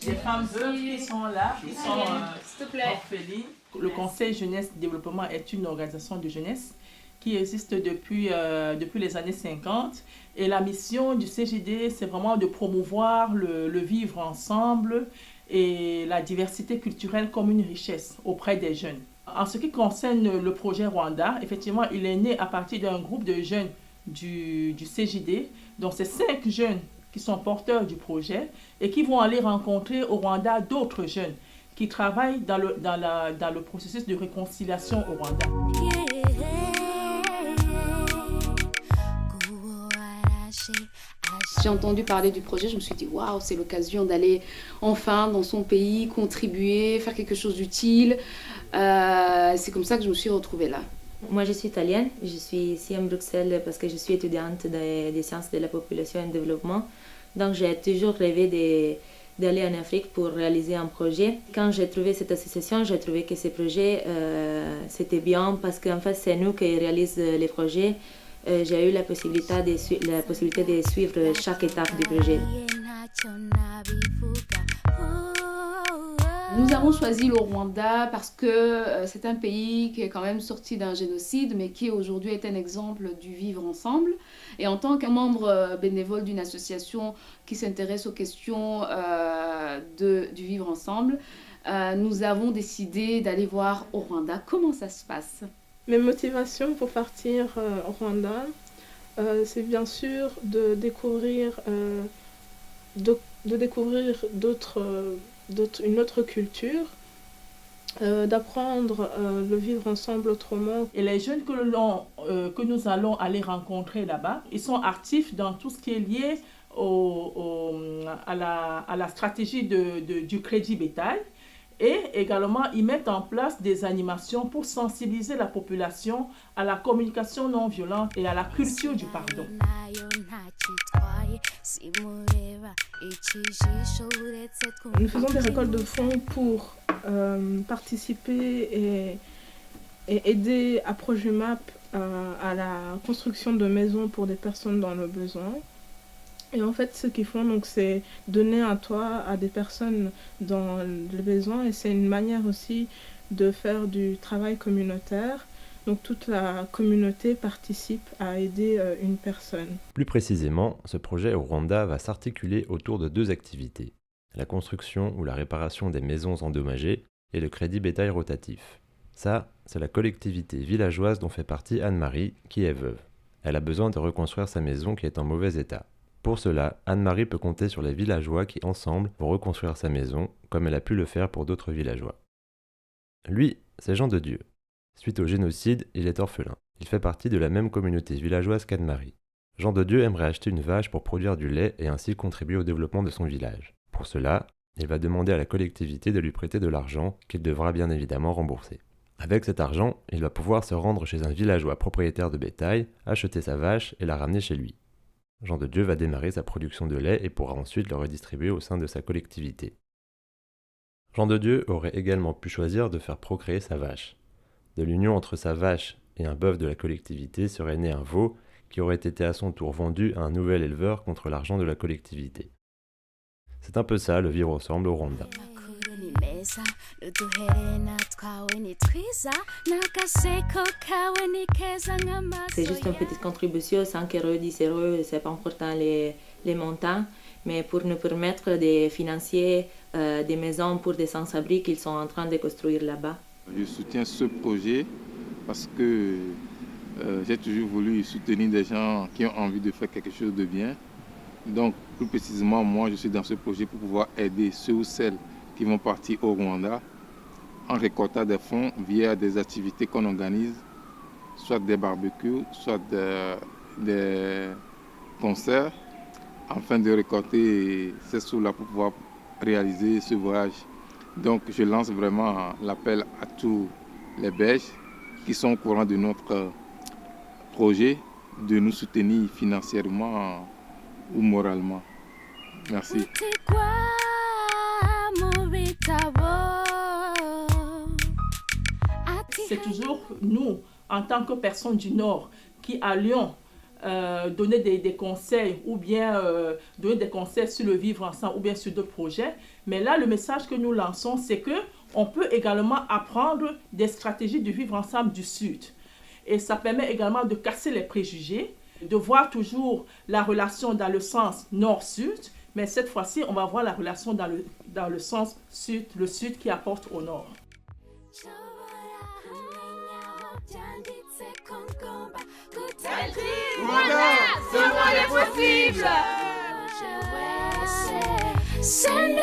Les femmes veuves qui sont là, qui sont orphelines. Le Conseil Jeunesse Développement est une organisation de jeunesse qui existe depuis les années 50. Et la mission du CJD, c'est vraiment de promouvoir le vivre ensemble et la diversité culturelle comme une richesse auprès des jeunes. En ce qui concerne le projet Rwanda, effectivement, il est né à partir d'un groupe de jeunes du CJD. Donc, c'est 5 jeunes qui sont porteurs du projet et qui vont aller rencontrer au Rwanda d'autres jeunes qui travaillent dans le processus de réconciliation au Rwanda. J'ai entendu parler du projet, je me suis dit waouh, c'est l'occasion d'aller enfin dans son pays, contribuer, faire quelque chose d'utile. C'est comme ça que je me suis retrouvée là. Moi, je suis italienne. Je suis ici à Bruxelles parce que je suis étudiante des sciences de la population et du développement. Donc, j'ai toujours rêvé d'aller en Afrique pour réaliser un projet. Quand j'ai trouvé cette association, j'ai trouvé que ce projet, c'était bien parce qu'en fait, c'est nous qui réalisons les projets. J'ai eu la possibilité de suivre chaque étape du projet. Nous avons choisi le Rwanda parce que c'est un pays qui est quand même sorti d'un génocide, mais qui aujourd'hui est un exemple du vivre ensemble. Et en tant que membre bénévole d'une association qui s'intéresse aux questions du vivre ensemble, nous avons décidé d'aller voir au Rwanda comment ça se passe. Mes motivations pour partir au Rwanda, c'est bien sûr de découvrir une autre culture, d'apprendre le vivre ensemble autrement. Et les jeunes que nous allons aller rencontrer là-bas, ils sont actifs dans tout ce qui est lié à la stratégie du crédit bétail. Et également, ils mettent en place des animations pour sensibiliser la population à la communication non violente et à la culture du pardon. Nous faisons des récoltes de fonds pour participer et aider à Projumap à la construction de maisons pour des personnes dans le besoin. Et en fait, ce qu'ils font, donc, c'est donner un toit à des personnes dans le besoin. Et c'est une manière aussi de faire du travail communautaire. Donc, toute la communauté participe à aider une personne. Plus précisément, ce projet au Rwanda va s'articuler autour de 2 activités. La construction ou la réparation des maisons endommagées et le crédit bétail rotatif. Ça, c'est la collectivité villageoise dont fait partie Anne-Marie, qui est veuve. Elle a besoin de reconstruire sa maison qui est en mauvais état. Pour cela, Anne-Marie peut compter sur les villageois qui, ensemble, vont reconstruire sa maison, comme elle a pu le faire pour d'autres villageois. Lui, c'est Jean de Dieu. Suite au génocide, il est orphelin. Il fait partie de la même communauté villageoise qu'Anne-Marie. Jean de Dieu aimerait acheter une vache pour produire du lait et ainsi contribuer au développement de son village. Pour cela, il va demander à la collectivité de lui prêter de l'argent qu'il devra bien évidemment rembourser. Avec cet argent, il va pouvoir se rendre chez un villageois propriétaire de bétail, acheter sa vache et la ramener chez lui. Jean de Dieu va démarrer sa production de lait et pourra ensuite le redistribuer au sein de sa collectivité. Jean de Dieu aurait également pu choisir de faire procréer sa vache. De l'union entre sa vache et un bœuf de la collectivité serait né un veau qui aurait été à son tour vendu à un nouvel éleveur contre l'argent de la collectivité. C'est un peu ça le vivre ensemble au Rwanda. C'est juste une petite contribution, 5 €, 10 €, c'est pas important les montants, mais pour nous permettre de financer des maisons pour des sans-abri qu'ils sont en train de construire là-bas. Je soutiens ce projet parce que j'ai toujours voulu soutenir des gens qui ont envie de faire quelque chose de bien. Donc, plus précisément, moi, je suis dans ce projet pour pouvoir aider ceux ou celles qui vont partir au Rwanda en récoltant des fonds via des activités qu'on organise, soit des barbecues, soit des concerts, afin de récolter ces sous-là pour pouvoir réaliser ce voyage. Donc je lance vraiment l'appel à tous les Belges qui sont au courant de notre projet de nous soutenir financièrement ou moralement. Merci. C'est toujours nous, en tant que personnes du Nord, qui allions donner des conseils ou bien donner des conseils sur le vivre ensemble ou bien sur d'autres projets. Mais là, le message que nous lançons, c'est qu'on peut également apprendre des stratégies de vivre ensemble du Sud. Et ça permet également de casser les préjugés, de voir toujours la relation dans le sens Nord-Sud, mais cette fois-ci, on va voir la relation dans le sens Sud, le Sud qui apporte au Nord. Ce monde est possible. Sem